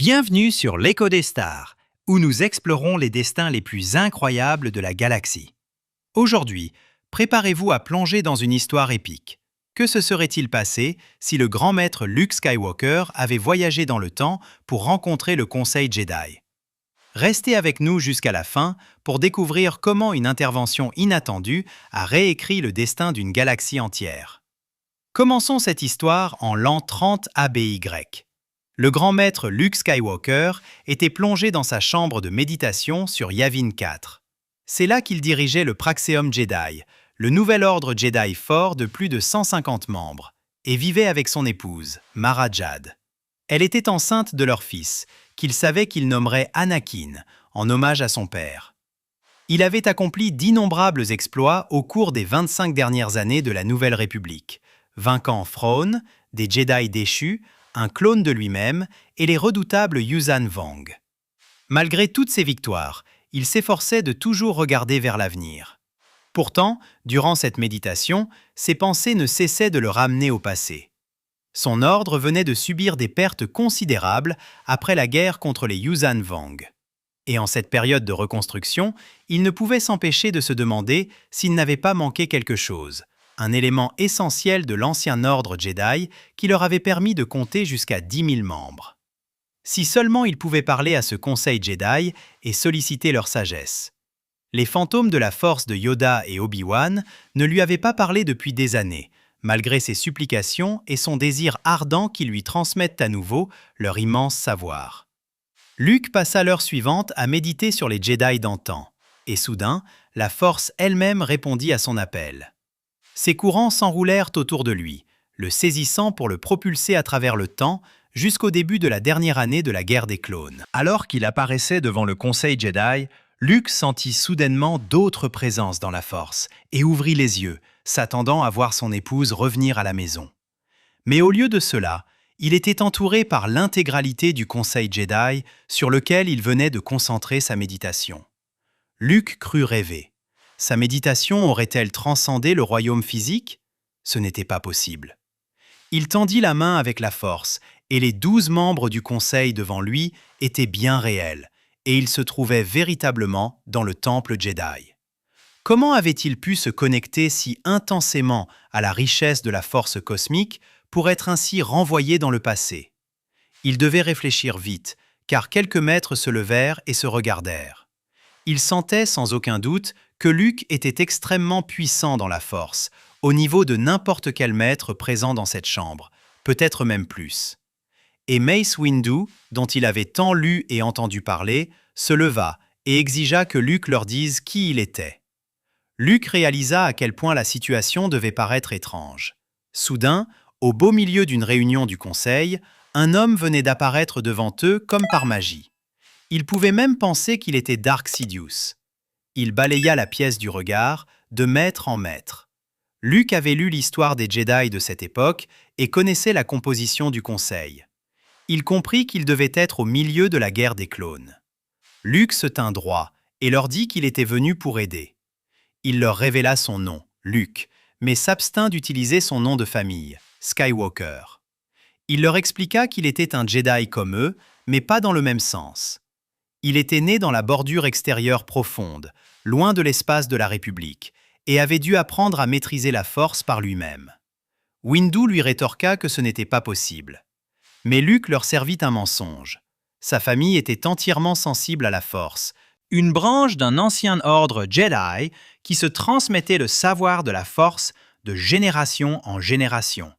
Bienvenue sur l'Écho des stars, où nous explorons les destins les plus incroyables de la galaxie. Aujourd'hui, préparez-vous à plonger dans une histoire épique. Que se serait-il passé si le grand maître Luke Skywalker avait voyagé dans le temps pour rencontrer le Conseil Jedi? Restez avec nous jusqu'à la fin pour découvrir comment une intervention inattendue a réécrit le destin d'une galaxie entière. Commençons cette histoire en l'an 30 ABY. Le grand maître Luke Skywalker était plongé dans sa chambre de méditation sur Yavin 4. C'est là qu'il dirigeait le Praxeum Jedi, le nouvel ordre Jedi fort de plus de 150 membres, et vivait avec son épouse, Mara Jade. Elle était enceinte de leur fils, qu'il savait qu'il nommerait Anakin, en hommage à son père. Il avait accompli d'innombrables exploits au cours des 25 dernières années de la Nouvelle République, vainquant Thrawn, des Jedi déchus, un clone de lui-même et les redoutables Yuuzhan Vong. Malgré toutes ces victoires, il s'efforçait de toujours regarder vers l'avenir. Pourtant, durant cette méditation, ses pensées ne cessaient de le ramener au passé. Son ordre venait de subir des pertes considérables après la guerre contre les Yuuzhan Vong. Et en cette période de reconstruction, il ne pouvait s'empêcher de se demander s'il n'avait pas manqué quelque chose, un élément essentiel de l'ancien ordre Jedi qui leur avait permis de compter jusqu'à 10 000 membres. Si seulement il pouvait parler à ce conseil Jedi et solliciter leur sagesse. Les fantômes de la force de Yoda et Obi-Wan ne lui avaient pas parlé depuis des années, malgré ses supplications et son désir ardent qu'ils lui transmettent à nouveau leur immense savoir. Luke passa l'heure suivante à méditer sur les Jedi d'antan, et soudain, la force elle-même répondit à son appel. Ses courants s'enroulèrent autour de lui, le saisissant pour le propulser à travers le temps jusqu'au début de la dernière année de la guerre des clones. Alors qu'il apparaissait devant le Conseil Jedi, Luke sentit soudainement d'autres présences dans la force et ouvrit les yeux, s'attendant à voir son épouse revenir à la maison. Mais au lieu de cela, il était entouré par l'intégralité du Conseil Jedi sur lequel il venait de concentrer sa méditation. Luke crut rêver. Sa méditation aurait-elle transcendé le royaume physique? Ce n'était pas possible. Il tendit la main avec la force, et les 12 membres du conseil devant lui étaient bien réels, et ils se trouvaient véritablement dans le temple Jedi. Comment avait-il pu se connecter si intensément à la richesse de la force cosmique pour être ainsi renvoyé dans le passé? Il devait réfléchir vite, car quelques maîtres se levèrent et se regardèrent. Il sentait sans aucun doute que Luke était extrêmement puissant dans la force, au niveau de n'importe quel maître présent dans cette chambre, peut-être même plus. Et Mace Windu, dont il avait tant lu et entendu parler, se leva et exigea que Luke leur dise qui il était. Luke réalisa à quel point la situation devait paraître étrange. Soudain, au beau milieu d'une réunion du conseil, un homme venait d'apparaître devant eux comme par magie. Il pouvait même penser qu'il était Dark Sidious. Il balaya la pièce du regard, de maître en maître. Luke avait lu l'histoire des Jedi de cette époque et connaissait la composition du conseil. Il comprit qu'il devait être au milieu de la guerre des clones. Luke se tint droit et leur dit qu'il était venu pour aider. Il leur révéla son nom, Luke, mais s'abstint d'utiliser son nom de famille, Skywalker. Il leur expliqua qu'il était un Jedi comme eux, mais pas dans le même sens. Il était né dans la bordure extérieure profonde, loin de l'espace de la République, et avait dû apprendre à maîtriser la force par lui-même. Windu lui rétorqua que ce n'était pas possible. Mais Luke leur servit un mensonge. Sa famille était entièrement sensible à la force, une branche d'un ancien ordre Jedi qui se transmettait le savoir de la force de génération en génération.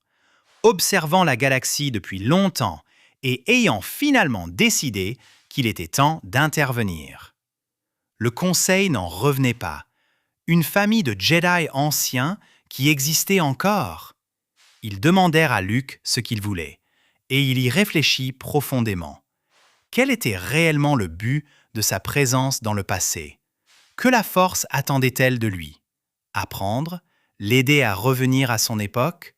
Observant la galaxie depuis longtemps et ayant finalement décidé qu'il était temps d'intervenir. Le conseil n'en revenait pas. Une famille de Jedi anciens qui existait encore. Ils demandèrent à Luke ce qu'il voulait, et il y réfléchit profondément. Quel était réellement le but de sa présence dans le passé? Que la force attendait-elle de lui? Apprendre? L'aider à revenir à son époque?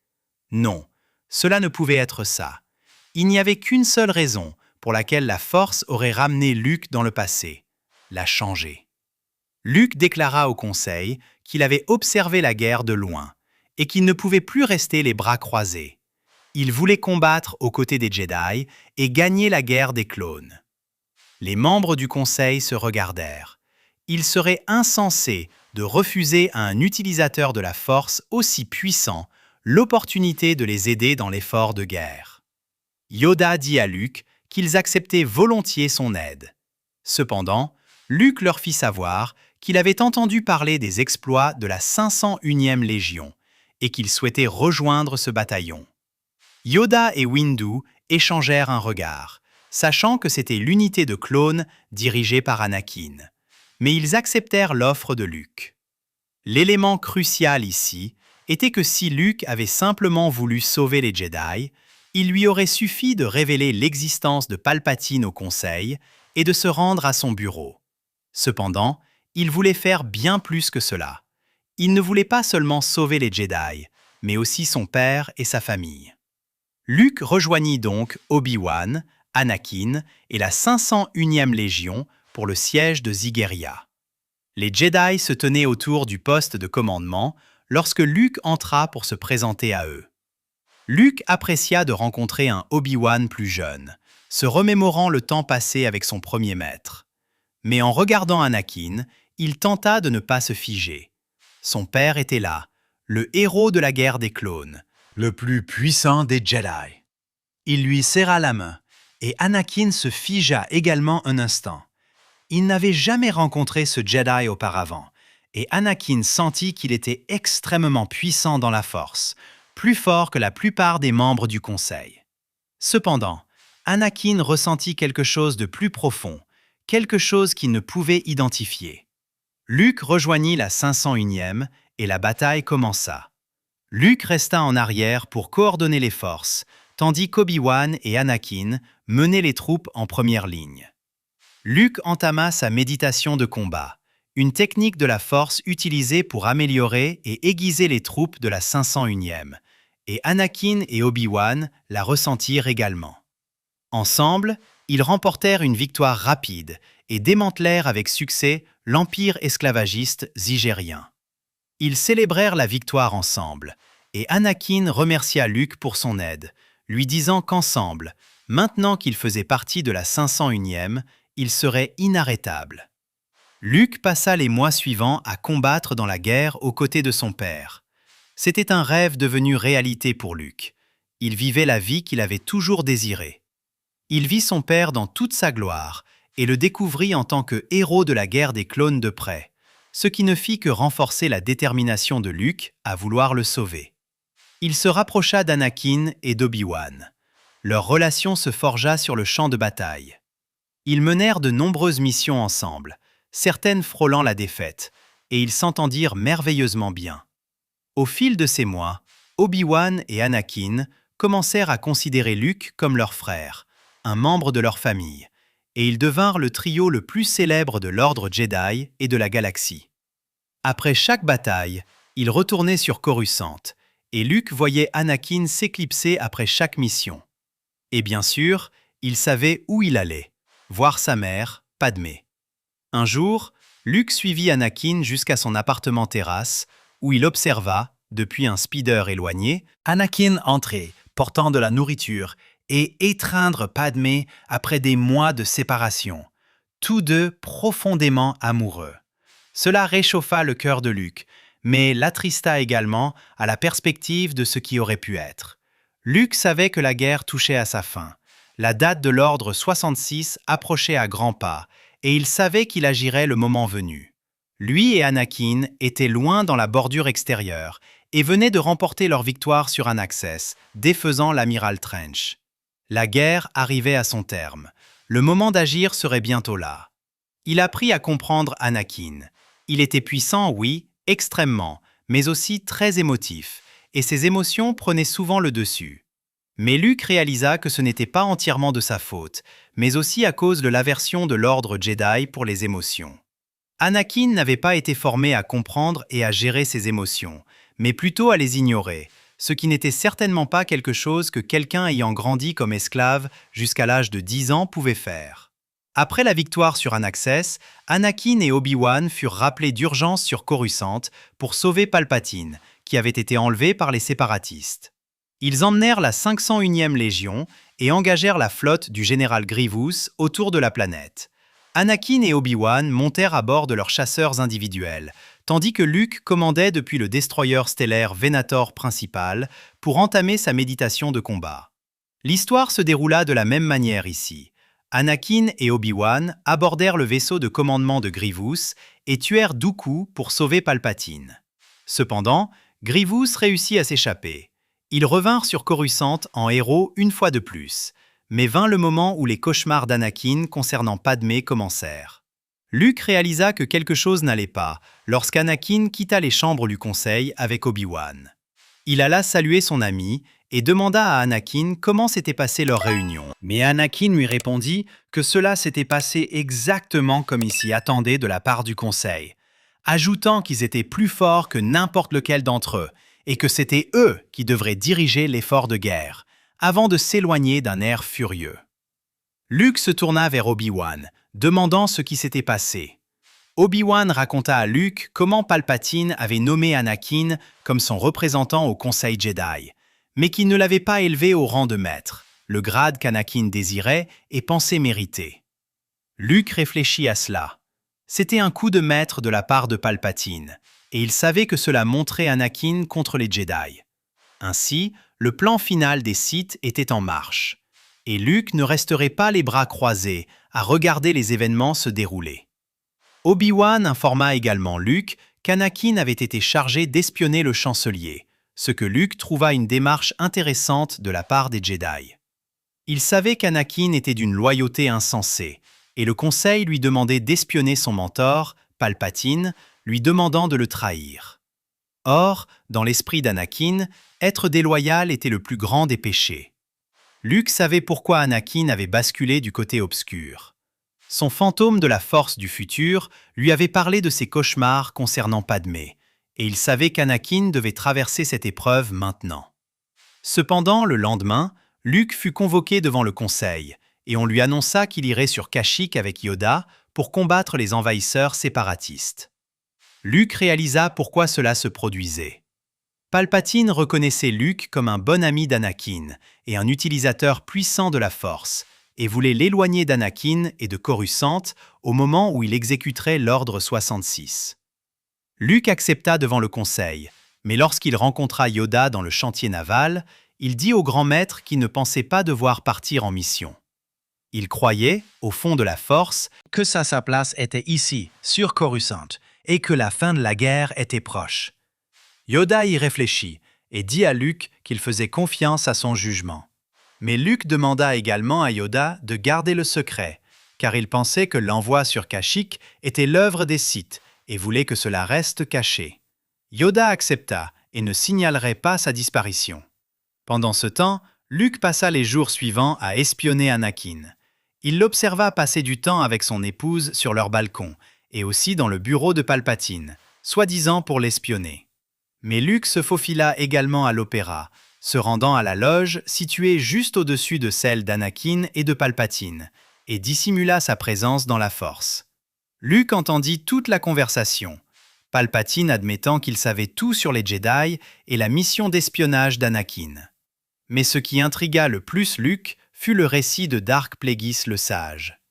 Non, cela ne pouvait être ça. Il n'y avait qu'une seule raison pour laquelle la force aurait ramené Luke dans le passé, la changer. Luke déclara au conseil qu'il avait observé la guerre de loin et qu'il ne pouvait plus rester les bras croisés. Il voulait combattre aux côtés des Jedi et gagner la guerre des clones. Les membres du Conseil se regardèrent. Il serait insensé de refuser à un utilisateur de la Force aussi puissant l'opportunité de les aider dans l'effort de guerre. Yoda dit à Luke qu'ils acceptaient volontiers son aide. Cependant, Luke leur fit savoir qu'il avait entendu parler des exploits de la 501e Légion et qu'il souhaitait rejoindre ce bataillon. Yoda et Windu échangèrent un regard, sachant que c'était l'unité de clones dirigée par Anakin. Mais ils acceptèrent l'offre de Luke. L'élément crucial ici était que si Luke avait simplement voulu sauver les Jedi, il lui aurait suffi de révéler l'existence de Palpatine au Conseil et de se rendre à son bureau. Cependant, il voulait faire bien plus que cela. Il ne voulait pas seulement sauver les Jedi, mais aussi son père et sa famille. Luke rejoignit donc Obi-Wan, Anakin et la 501e Légion pour le siège de Zigueria. Les Jedi se tenaient autour du poste de commandement lorsque Luke entra pour se présenter à eux. Luke apprécia de rencontrer un Obi-Wan plus jeune, se remémorant le temps passé avec son premier maître. Mais en regardant Anakin, il tenta de ne pas se figer. Son père était là, le héros de la guerre des clones, le plus puissant des Jedi. Il lui serra la main, et Anakin se figea également un instant. Il n'avait jamais rencontré ce Jedi auparavant, et Anakin sentit qu'il était extrêmement puissant dans la Force, plus fort que la plupart des membres du Conseil. Cependant, Anakin ressentit quelque chose de plus profond, quelque chose qu'il ne pouvait identifier. Luke rejoignit la 501e et la bataille commença. Luke resta en arrière pour coordonner les forces, tandis qu'Obi-Wan et Anakin menaient les troupes en première ligne. Luke entama sa méditation de combat, une technique de la Force utilisée pour améliorer et aiguiser les troupes de la 501e, et Anakin et Obi-Wan la ressentirent également. Ensemble, ils remportèrent une victoire rapide et démantelèrent avec succès l'empire esclavagiste zigérien. Ils célébrèrent la victoire ensemble, et Anakin remercia Luke pour son aide, lui disant qu'ensemble, maintenant qu'il faisait partie de la 501e, il serait inarrêtable. Luke passa les mois suivants à combattre dans la guerre aux côtés de son père. C'était un rêve devenu réalité pour Luke. Il vivait la vie qu'il avait toujours désirée. Il vit son père dans toute sa gloire et le découvrit en tant que héros de la guerre des clones de près, ce qui ne fit que renforcer la détermination de Luke à vouloir le sauver. Il se rapprocha d'Anakin et d'Obi-Wan. Leur relation se forgea sur le champ de bataille. Ils menèrent de nombreuses missions ensemble, certaines frôlant la défaite, et ils s'entendirent merveilleusement bien. Au fil de ces mois, Obi-Wan et Anakin commencèrent à considérer Luke comme leur frère, un membre de leur famille, et ils devinrent le trio le plus célèbre de l'ordre Jedi et de la galaxie. Après chaque bataille, ils retournaient sur Coruscant, et Luke voyait Anakin s'éclipser après chaque mission. Et bien sûr, il savait où il allait, voir sa mère, Padmé. Un jour, Luke suivit Anakin jusqu'à son appartement terrasse, où il observa, depuis un speeder éloigné, Anakin entrer, portant de la nourriture, et étreindre Padmé après des mois de séparation, tous deux profondément amoureux. Cela réchauffa le cœur de Luke, mais l'attrista également à la perspective de ce qui aurait pu être. Luke savait que la guerre touchait à sa fin. La date de l'ordre 66 approchait à grands pas, et il savait qu'il agirait le moment venu. Lui et Anakin étaient loin dans la bordure extérieure et venaient de remporter leur victoire sur Anaxes, défaisant l'amiral Trench. La guerre arrivait à son terme. Le moment d'agir serait bientôt là. Il apprit à comprendre Anakin. Il était puissant, oui, extrêmement, mais aussi très émotif, et ses émotions prenaient souvent le dessus. Mais Luke réalisa que ce n'était pas entièrement de sa faute, mais aussi à cause de l'aversion de l'ordre Jedi pour les émotions. Anakin n'avait pas été formé à comprendre et à gérer ses émotions, mais plutôt à les ignorer, ce qui n'était certainement pas quelque chose que quelqu'un ayant grandi comme esclave jusqu'à l'âge de 10 ans pouvait faire. Après la victoire sur Anaxes, Anakin et Obi-Wan furent rappelés d'urgence sur Coruscant pour sauver Palpatine, qui avait été enlevé par les séparatistes. Ils emmenèrent la 501e Légion et engagèrent la flotte du général Grievous autour de la planète. Anakin et Obi-Wan montèrent à bord de leurs chasseurs individuels, tandis que Luke commandait depuis le destroyer stellaire Venator principal pour entamer sa méditation de combat. L'histoire se déroula de la même manière ici. Anakin et Obi-Wan abordèrent le vaisseau de commandement de Grievous et tuèrent Dooku pour sauver Palpatine. Cependant, Grievous réussit à s'échapper. Ils revinrent sur Coruscant en héros une fois de plus, mais vint le moment où les cauchemars d'Anakin concernant Padmé commencèrent. Luke réalisa que quelque chose n'allait pas lorsqu'Anakin quitta les chambres du conseil avec Obi-Wan. Il alla saluer son ami et demanda à Anakin comment s'était passée leur réunion. Mais Anakin lui répondit que cela s'était passé exactement comme il s'y attendait de la part du conseil, ajoutant qu'ils étaient plus forts que n'importe lequel d'entre eux et que c'était eux qui devraient diriger l'effort de guerre, avant de s'éloigner d'un air furieux. Luke se tourna vers Obi-Wan, demandant ce qui s'était passé. Obi-Wan raconta à Luke comment Palpatine avait nommé Anakin comme son représentant au Conseil Jedi, mais qu'il ne l'avait pas élevé au rang de maître, le grade qu'Anakin désirait et pensait mériter. Luke réfléchit à cela. C'était un coup de maître de la part de Palpatine, et il savait que cela montrait Anakin contre les Jedi. Ainsi, le plan final des Sith était en marche, et Luke ne resterait pas les bras croisés à regarder les événements se dérouler. Obi-Wan informa également Luke qu'Anakin avait été chargé d'espionner le chancelier, ce que Luke trouva une démarche intéressante de la part des Jedi. Il savait qu'Anakin était d'une loyauté insensée, et le Conseil lui demandait d'espionner son mentor, Palpatine, lui demandant de le trahir. Or, dans l'esprit d'Anakin, être déloyal était le plus grand des péchés. Luke savait pourquoi Anakin avait basculé du côté obscur. Son fantôme de la force du futur lui avait parlé de ses cauchemars concernant Padmé, et il savait qu'Anakin devait traverser cette épreuve maintenant. Cependant, le lendemain, Luke fut convoqué devant le Conseil, et on lui annonça qu'il irait sur Kashyyyk avec Yoda pour combattre les envahisseurs séparatistes. Luke réalisa pourquoi cela se produisait. Palpatine reconnaissait Luke comme un bon ami d'Anakin et un utilisateur puissant de la Force, et voulait l'éloigner d'Anakin et de Coruscant au moment où il exécuterait l'Ordre 66. Luke accepta devant le Conseil, mais lorsqu'il rencontra Yoda dans le chantier naval, il dit au grand maître qu'il ne pensait pas devoir partir en mission. Il croyait, au fond de la Force, que sa place était ici, sur Coruscant, et que la fin de la guerre était proche. Yoda y réfléchit et dit à Luke qu'il faisait confiance à son jugement. Mais Luke demanda également à Yoda de garder le secret, car il pensait que l'envoi sur Kashyyyk était l'œuvre des Sith et voulait que cela reste caché. Yoda accepta et ne signalerait pas sa disparition. Pendant ce temps, Luke passa les jours suivants à espionner Anakin. Il l'observa passer du temps avec son épouse sur leur balcon et aussi dans le bureau de Palpatine, soi-disant pour l'espionner. Mais Luke se faufila également à l'opéra, se rendant à la loge située juste au-dessus de celle d'Anakin et de Palpatine, et dissimula sa présence dans la Force. Luke entendit toute la conversation, Palpatine admettant qu'il savait tout sur les Jedi et la mission d'espionnage d'Anakin. Mais ce qui intrigua le plus Luke fut le récit de Dark Plagueis le Sage.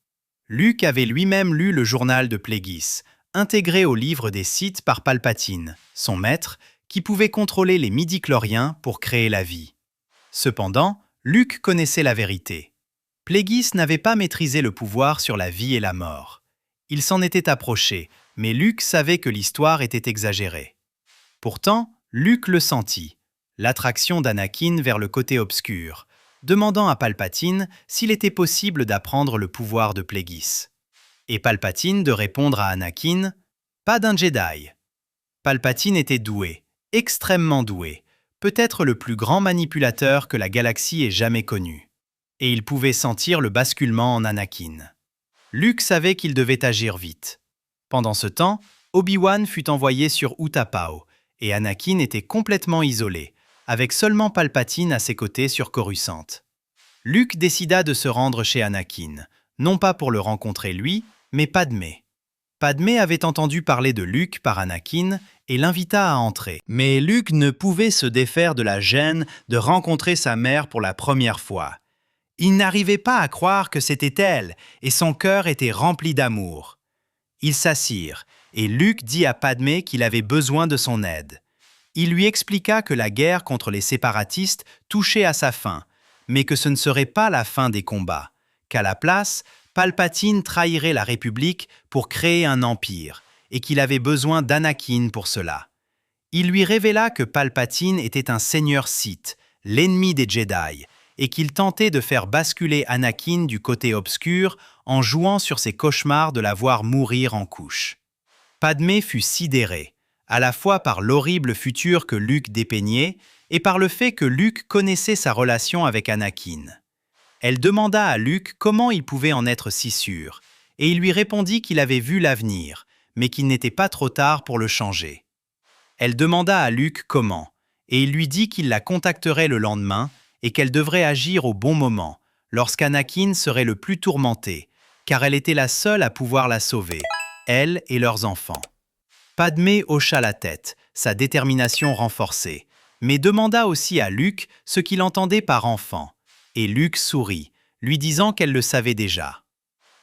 Luke avait lui-même lu le journal de Plagueis, intégré au livre des Sith par Palpatine, son maître, qui pouvait contrôler les midi-chloriens pour créer la vie. Cependant, Luke connaissait la vérité. Plagueis n'avait pas maîtrisé le pouvoir sur la vie et la mort. Il s'en était approché, mais Luke savait que l'histoire était exagérée. Pourtant, Luke le sentit, l'attraction d'Anakin vers le côté obscur, demandant à Palpatine s'il était possible d'apprendre le pouvoir de Plagueis. Et Palpatine de répondre à Anakin « Pas d'un Jedi ». Palpatine était doué, extrêmement doué, peut-être le plus grand manipulateur que la galaxie ait jamais connu. Et il pouvait sentir le basculement en Anakin. Luke savait qu'il devait agir vite. Pendant ce temps, Obi-Wan fut envoyé sur Utapau, et Anakin était complètement isolé, avec seulement Palpatine à ses côtés sur Coruscant. Luke décida de se rendre chez Anakin, non pas pour le rencontrer lui, mais Padmé. Padmé avait entendu parler de Luke par Anakin et l'invita à entrer. Mais Luke ne pouvait se défaire de la gêne de rencontrer sa mère pour la première fois. Il n'arrivait pas à croire que c'était elle, et son cœur était rempli d'amour. Ils s'assirent, et Luke dit à Padmé qu'il avait besoin de son aide. Il lui expliqua que la guerre contre les séparatistes touchait à sa fin, mais que ce ne serait pas la fin des combats, qu'à la place, Palpatine trahirait la République pour créer un empire, et qu'il avait besoin d'Anakin pour cela. Il lui révéla que Palpatine était un seigneur Sith, l'ennemi des Jedi, et qu'il tentait de faire basculer Anakin du côté obscur en jouant sur ses cauchemars de la voir mourir en couches. Padmé fut sidérée, à la fois par l'horrible futur que Luke dépeignait et par le fait que Luke connaissait sa relation avec Anakin. Elle demanda à Luke comment il pouvait en être si sûr, et il lui répondit qu'il avait vu l'avenir, mais qu'il n'était pas trop tard pour le changer. Elle demanda à Luke comment, et il lui dit qu'il la contacterait le lendemain et qu'elle devrait agir au bon moment, lorsqu'Anakin serait le plus tourmenté, car elle était la seule à pouvoir la sauver, elle et leurs enfants. Padmé hocha la tête, sa détermination renforcée, mais demanda aussi à Luke ce qu'il entendait par enfant, et Luke sourit, lui disant qu'elle le savait déjà.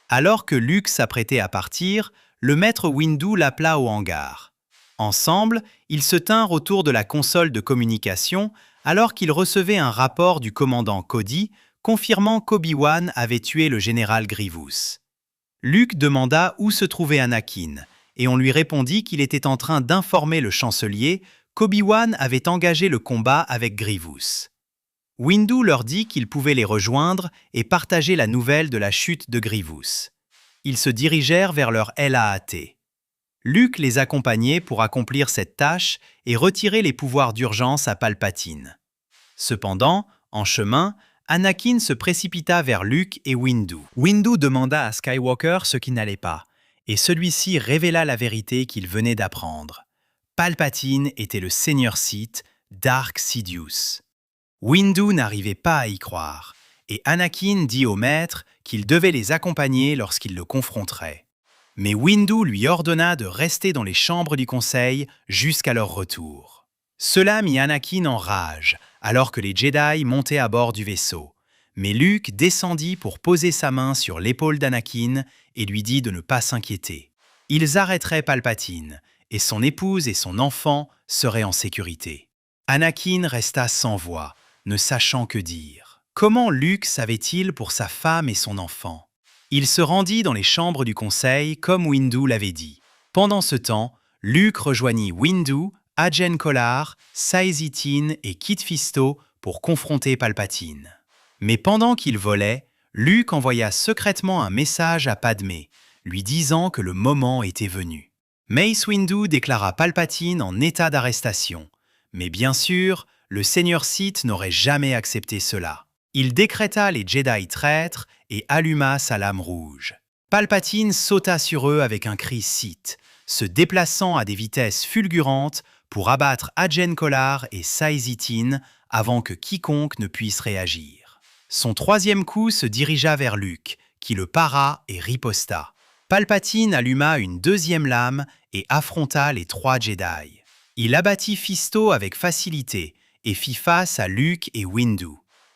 Alors que Luke s'apprêtait à partir, le maître Windu l'appela au hangar. Ensemble, ils se tinrent autour de la console de communication alors qu'ils recevaient un rapport du commandant Cody confirmant qu'Obi-Wan avait tué le général Grievous. Luke demanda où se trouvait Anakin, et on lui répondit qu'il était en train d'informer le chancelier qu'Obi-Wan avait engagé le combat avec Grievous. Windu leur dit qu'ils pouvaient les rejoindre et partager la nouvelle de la chute de Grievous. Ils se dirigèrent vers leur LAAT. Luke les accompagnait pour accomplir cette tâche et retirer les pouvoirs d'urgence à Palpatine. Cependant, en chemin, Anakin se précipita vers Luke et Windu. Windu demanda à Skywalker ce qui n'allait pas, et celui-ci révéla la vérité qu'il venait d'apprendre. Palpatine était le seigneur Sith, Dark Sidious. Windu n'arrivait pas à y croire, et Anakin dit au maître qu'il devait les accompagner lorsqu'il le confronterait. Mais Windu lui ordonna de rester dans les chambres du conseil jusqu'à leur retour. Cela mit Anakin en rage, alors que les Jedi montaient à bord du vaisseau. Mais Luke descendit pour poser sa main sur l'épaule d'Anakin et lui dit de ne pas s'inquiéter. Ils arrêteraient Palpatine, et son épouse et son enfant seraient en sécurité. Anakin resta sans voix, ne sachant que dire. Comment Luke savait-il pour sa femme et son enfant? Il se rendit dans les chambres du conseil comme Windu l'avait dit. Pendant ce temps, Luke rejoignit Windu, Ajen Kolar, Saesee Tiin et Kit Fisto pour confronter Palpatine. Mais pendant qu'il volait, Luke envoya secrètement un message à Padmé, lui disant que le moment était venu. Mace Windu déclara Palpatine en état d'arrestation, mais bien sûr, le seigneur Sith n'aurait jamais accepté cela. Il décréta les Jedi traîtres et alluma sa lame rouge. Palpatine sauta sur eux avec un cri Sith, se déplaçant à des vitesses fulgurantes pour abattre Ajen Kolar et Saesee Tiin avant que quiconque ne puisse réagir. Son troisième coup se dirigea vers Luke, qui le para et riposta. Palpatine alluma une deuxième lame et affronta les trois Jedi. Il abattit Fisto avec facilité et fit face à Luke et Windu.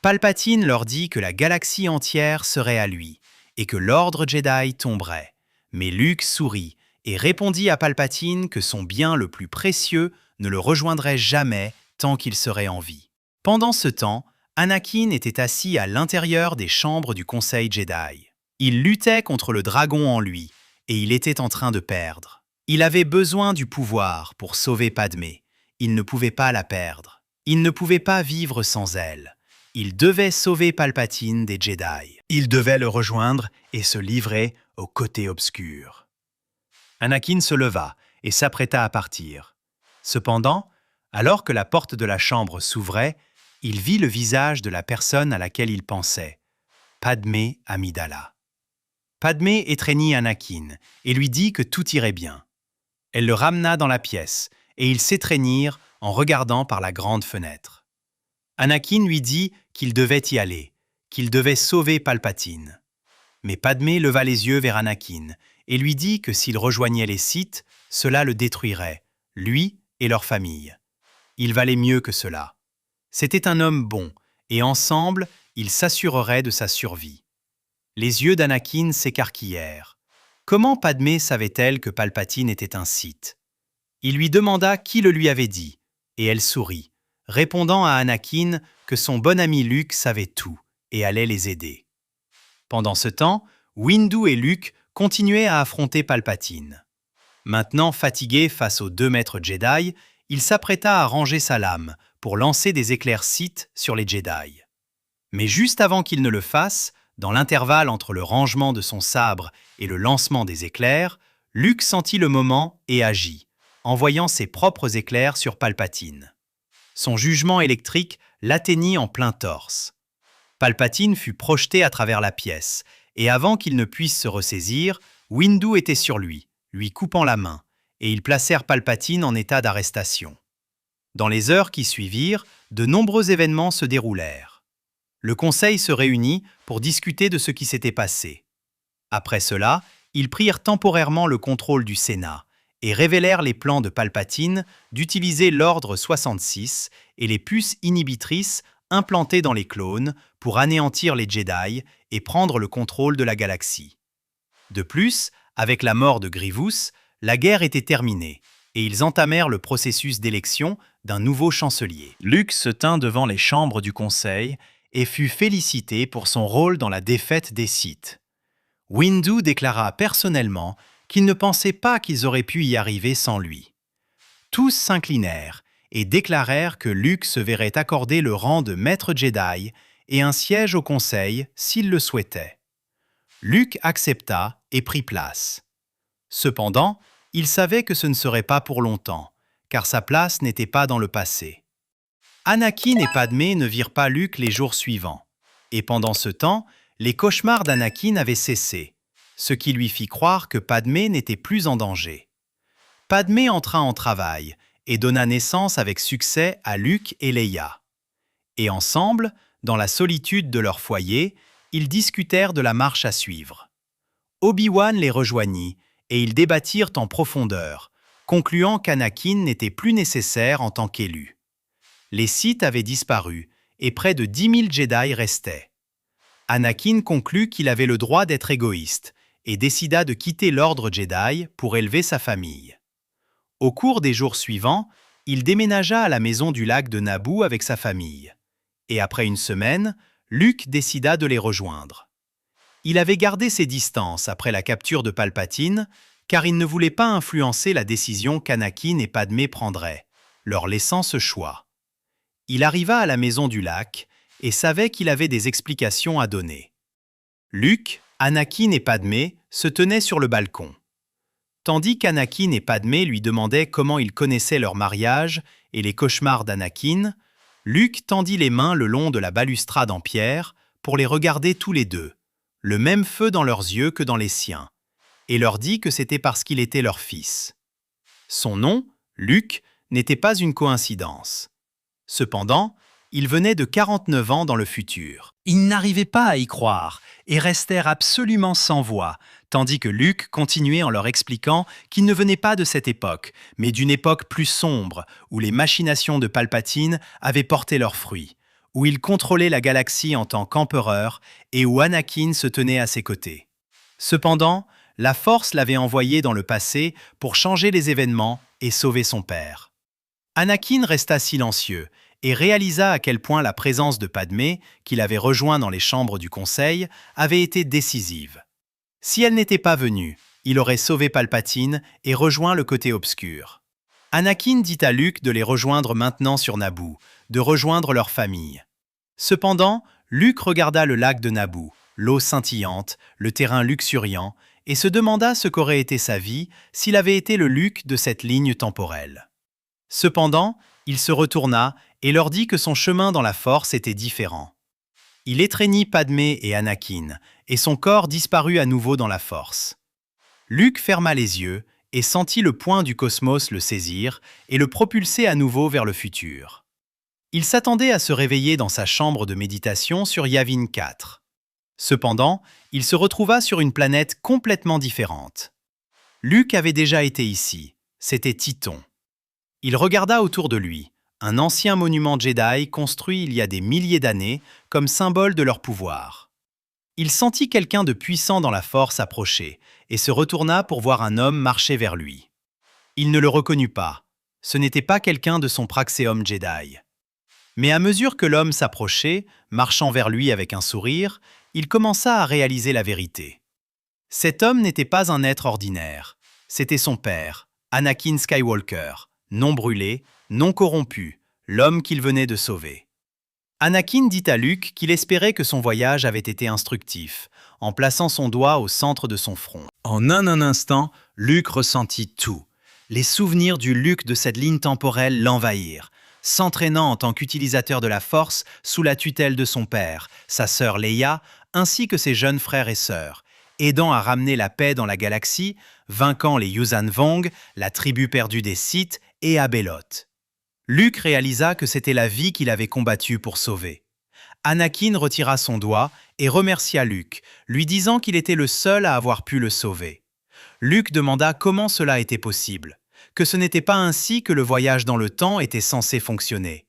Palpatine leur dit que la galaxie entière serait à lui et que l'ordre Jedi tomberait. Mais Luke sourit et répondit à Palpatine que son bien le plus précieux ne le rejoindrait jamais tant qu'il serait en vie. Pendant ce temps, Anakin était assis à l'intérieur des chambres du Conseil Jedi. Il luttait contre le dragon en lui et il était en train de perdre. Il avait besoin du pouvoir pour sauver Padmé. Il ne pouvait pas la perdre. Il ne pouvait pas vivre sans elle. Il devait sauver Palpatine des Jedi. Il devait le rejoindre et se livrer au côté obscur. Anakin se leva et s'apprêta à partir. Cependant, alors que la porte de la chambre s'ouvrait, il vit le visage de la personne à laquelle il pensait, Padmé Amidala. Padmé étreignit Anakin et lui dit que tout irait bien. Elle le ramena dans la pièce et ils s'étreignirent en regardant par la grande fenêtre. Anakin lui dit qu'il devait y aller, qu'il devait sauver Palpatine. Mais Padmé leva les yeux vers Anakin et lui dit que s'il rejoignait les Sith, cela le détruirait, lui et leur famille. Il valait mieux que cela. C'était un homme bon, et ensemble, ils s'assureraient de sa survie. Les yeux d'Anakin s'écarquillèrent. Comment Padmé savait-elle que Palpatine était un Sith? Il lui demanda qui le lui avait dit, et elle sourit, répondant à Anakin que son bon ami Luke savait tout et allait les aider. Pendant ce temps, Windu et Luke continuaient à affronter Palpatine. Maintenant fatigué face aux 2 maîtres Jedi, il s'apprêta à ranger sa lame pour lancer des éclairs Sith sur les Jedi. Mais juste avant qu'il ne le fasse, dans l'intervalle entre le rangement de son sabre et le lancement des éclairs, Luke sentit le moment et agit, envoyant ses propres éclairs sur Palpatine. Son jugement électrique l'atteignit en plein torse. Palpatine fut projeté à travers la pièce, et avant qu'il ne puisse se ressaisir, Windu était sur lui coupant la main, et ils placèrent Palpatine en état d'arrestation. Dans les heures qui suivirent, de nombreux événements se déroulèrent. Le Conseil se réunit pour discuter de ce qui s'était passé. Après cela, ils prirent temporairement le contrôle du Sénat et révélèrent les plans de Palpatine d'utiliser l'Ordre 66 et les puces inhibitrices implantées dans les clones pour anéantir les Jedi et prendre le contrôle de la galaxie. De plus, avec la mort de Grievous, la guerre était terminée et ils entamèrent le processus d'élection d'un nouveau chancelier. Luke se tint devant les chambres du Conseil et fut félicité pour son rôle dans la défaite des Sith. Windu déclara personnellement qu'il ne pensait pas qu'ils auraient pu y arriver sans lui. Tous s'inclinèrent et déclarèrent que Luke se verrait accorder le rang de maître Jedi et un siège au Conseil s'il le souhaitait. Luke accepta et prit place. Cependant, il savait que ce ne serait pas pour longtemps, car sa place n'était pas dans le passé. Anakin et Padmé ne virent pas Luke les jours suivants, et pendant ce temps, les cauchemars d'Anakin avaient cessé, ce qui lui fit croire que Padmé n'était plus en danger. Padmé entra en travail et donna naissance avec succès à Luke et Leia. Et ensemble, dans la solitude de leur foyer, ils discutèrent de la marche à suivre. Obi-Wan les rejoignit et ils débattirent en profondeur, concluant qu'Anakin n'était plus nécessaire en tant qu'élu. Les Sith avaient disparu et près de 10 000 Jedi restaient. Anakin conclut qu'il avait le droit d'être égoïste et décida de quitter l'ordre Jedi pour élever sa famille. Au cours des jours suivants, il déménagea à la maison du lac de Naboo avec sa famille. Et après une semaine, Luke décida de les rejoindre. Il avait gardé ses distances après la capture de Palpatine, car il ne voulait pas influencer la décision qu'Anakin et Padmé prendraient, leur laissant ce choix. Il arriva à la maison du lac et savait qu'il avait des explications à donner. Luke, Anakin et Padmé se tenaient sur le balcon. Tandis qu'Anakin et Padmé lui demandaient comment ils connaissaient leur mariage et les cauchemars d'Anakin, Luke tendit les mains le long de la balustrade en pierre pour les regarder tous les deux, le même feu dans leurs yeux que dans les siens, et leur dit que c'était parce qu'il était leur fils. Son nom, Luke, n'était pas une coïncidence. Cependant, il venait de 49 ans dans le futur. Ils n'arrivaient pas à y croire et restèrent absolument sans voix, tandis que Luke continuait en leur expliquant qu'il ne venait pas de cette époque, mais d'une époque plus sombre, où les machinations de Palpatine avaient porté leurs fruits, où il contrôlait la galaxie en tant qu'empereur et où Anakin se tenait à ses côtés. Cependant, la Force l'avait envoyé dans le passé pour changer les événements et sauver son père. Anakin resta silencieux et réalisa à quel point la présence de Padmé, qu'il avait rejoint dans les chambres du Conseil, avait été décisive. Si elle n'était pas venue, il aurait sauvé Palpatine et rejoint le côté obscur. Anakin dit à Luke de les rejoindre maintenant sur Naboo, de rejoindre leur famille. Cependant, Luke regarda le lac de Naboo, l'eau scintillante, le terrain luxuriant, et se demanda ce qu'aurait été sa vie s'il avait été le Luke de cette ligne temporelle. Cependant, il se retourna et leur dit que son chemin dans la Force était différent. Il étreignit Padmé et Anakin, et son corps disparut à nouveau dans la Force. Luke ferma les yeux et sentit le poing du cosmos le saisir et le propulser à nouveau vers le futur. Il s'attendait à se réveiller dans sa chambre de méditation sur Yavin 4. Cependant, il se retrouva sur une planète complètement différente. Luke avait déjà été ici, c'était Tython. Il regarda autour de lui, un ancien monument Jedi construit il y a des milliers d'années comme symbole de leur pouvoir. Il sentit quelqu'un de puissant dans la force approcher et se retourna pour voir un homme marcher vers lui. Il ne le reconnut pas. Ce n'était pas quelqu'un de son praxéum Jedi. Mais à mesure que l'homme s'approchait, marchant vers lui avec un sourire, il commença à réaliser la vérité. Cet homme n'était pas un être ordinaire. C'était son père, Anakin Skywalker, non brûlé, non corrompu, l'homme qu'il venait de sauver. Anakin dit à Luke qu'il espérait que son voyage avait été instructif, en plaçant son doigt au centre de son front. En un instant, Luke ressentit tout. Les souvenirs du Luke de cette ligne temporelle l'envahirent, s'entraînant en tant qu'utilisateur de la Force sous la tutelle de son père, sa sœur Leia, ainsi que ses jeunes frères et sœurs, aidant à ramener la paix dans la galaxie, vainquant les Yuuzhan Vong, la tribu perdue des Sith, et Abeloth. Luke réalisa que c'était la vie qu'il avait combattue pour sauver. Anakin retira son doigt et remercia Luke, lui disant qu'il était le seul à avoir pu le sauver. Luke demanda comment cela était possible, que ce n'était pas ainsi que le voyage dans le temps était censé fonctionner.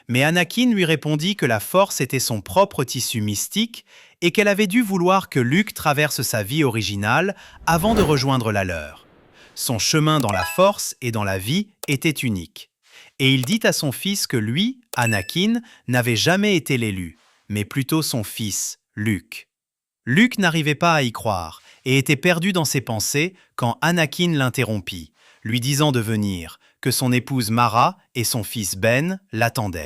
Mais Anakin lui répondit que la Force était son propre tissu mystique et qu'elle avait dû vouloir que Luke traverse sa vie originale avant de rejoindre la leur. Son chemin dans la Force et dans la vie était unique. Et il dit à son fils que lui, Anakin, n'avait jamais été l'élu, mais plutôt son fils, Luke. Luke n'arrivait pas à y croire et était perdu dans ses pensées quand Anakin l'interrompit, lui disant de venir, que son épouse Mara et son fils Ben l'attendaient.